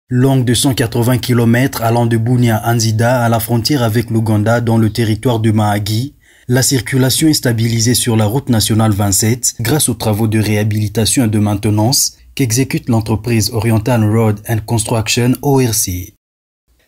Longue de 180 km allant de Bunia à Nzida à la frontière avec l'Ouganda dans le territoire de Mahagi, la circulation est stabilisée sur la route nationale 27 grâce aux travaux de réhabilitation et de maintenance qu'exécute l'entreprise Oriental Road and Construction ORC.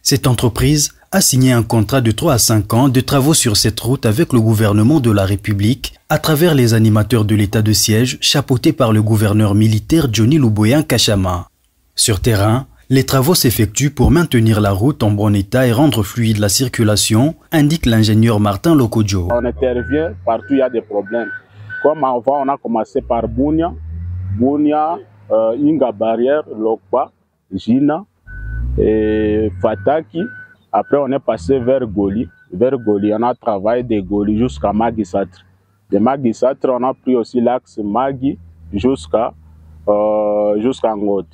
Cette entreprise a signé un contrat de 3 à 5 ans de travaux sur cette route avec le gouvernement de la République à travers les animateurs de l'état de siège chapeautés par le gouverneur militaire Johnny Luboya Nkashama. Sur terrain, les travaux s'effectuent pour maintenir la route en bon état et rendre fluide la circulation, indique l'ingénieur Martin Lokodjo. On intervient partout où il y a des problèmes. Comme avant, on a commencé par Bunia, Inga Barrière, Lokpa, Jina et Fataki. Après, on est passé vers Goli. Vers Goli, on a travaillé de Goli jusqu'à Magisatre. De Magisatre, on a pris aussi l'axe Magi jusqu'à Ngod.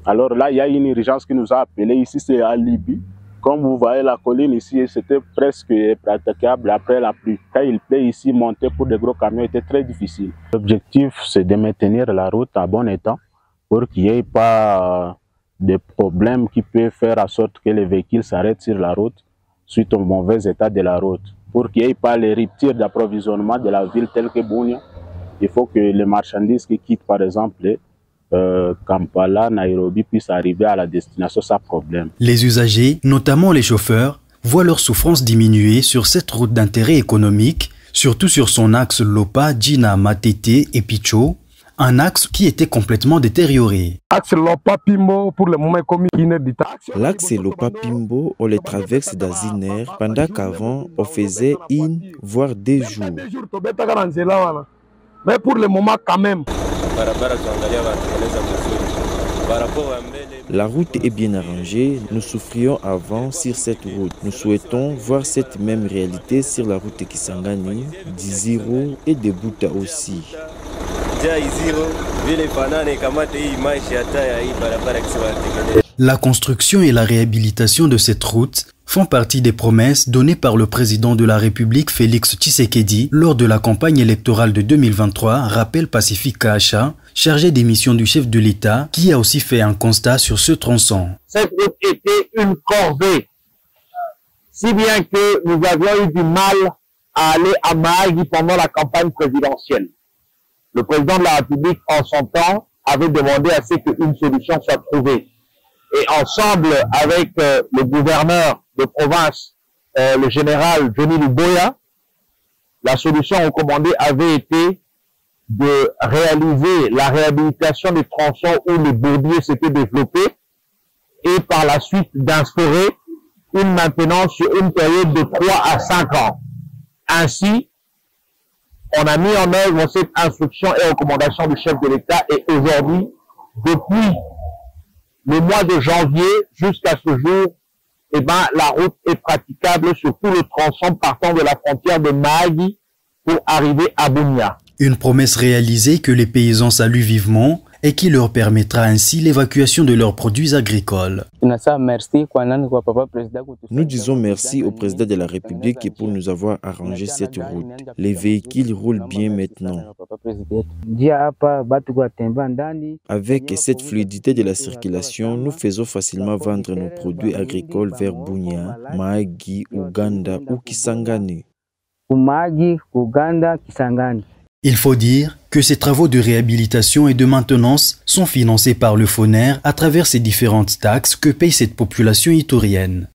Alors là, il y a une urgence qui nous a appelés. Ici, c'est à Libye. Comme vous voyez, la colline ici, c'était presque praticable après la pluie. Quand il pleut ici, monter pour des gros camions était très difficile. L'objectif, c'est de maintenir la route en bon état pour qu'il n'y ait pas de problèmes qui peuvent faire en sorte que les véhicules s'arrêtent sur la route suite au mauvais état de la route. Pour qu'il n'y ait pas les ruptures d'approvisionnement de la ville telle que Bunia, il faut que les marchandises qui quittent par exemple Kampala, Nairobi puissent arriver à la destination sans problème. Les usagers, notamment les chauffeurs, voient leur souffrance diminuer sur cette route d'intérêt économique, surtout sur son axe Lopa, Djina, Matete et Picho, un axe qui était complètement détérioré. L'axe Lopa-Pimbo, on les traverse dans 1 heure, pendant qu'avant, on faisait 1 voire 2 jours. Mais pour le moment, quand même. La route est bien arrangée. Nous souffrions avant sur cette route. Nous souhaitons voir cette même réalité sur la route Kisangani, d'Iziro et de Buta aussi. La construction et la réhabilitation de cette route font partie des promesses données par le président de la République Félix Tshisekedi lors de la campagne électorale de 2023, rappelle Pacifique Kacha, chargé des missions du chef de l'État, qui a aussi fait un constat sur ce tronçon. Cette route était une corvée, si bien que nous avions eu du mal à aller à Mahagi pendant la campagne présidentielle. Le président de la République, en son temps, avait demandé à ce qu'une solution soit trouvée. Et ensemble avec le gouverneur de province, le général Johnny Luboya, la solution recommandée avait été de réaliser la réhabilitation des tronçons où les bourbiers s'étaient développés et par la suite d'instaurer une maintenance sur une période de 3 à 5 ans. Ainsi, on a mis en œuvre cette instruction et recommandation du chef de l'État et aujourd'hui, depuis le mois de janvier jusqu'à ce jour, la route est praticable sur tout le tronçon partant de la frontière de Mahagi pour arriver à Bunia. Une promesse réalisée que les paysans saluent vivement et qui leur permettra ainsi l'évacuation de leurs produits agricoles. Nous disons merci au président de la République pour nous avoir arrangé cette route. Les véhicules roulent bien maintenant. Avec cette fluidité de la circulation, nous faisons facilement vendre nos produits agricoles vers Bunia, Mahagi, Ouganda ou Kisangani. Il faut dire que ces travaux de réhabilitation et de maintenance sont financés par le FONER à travers ces différentes taxes que paye cette population itourienne.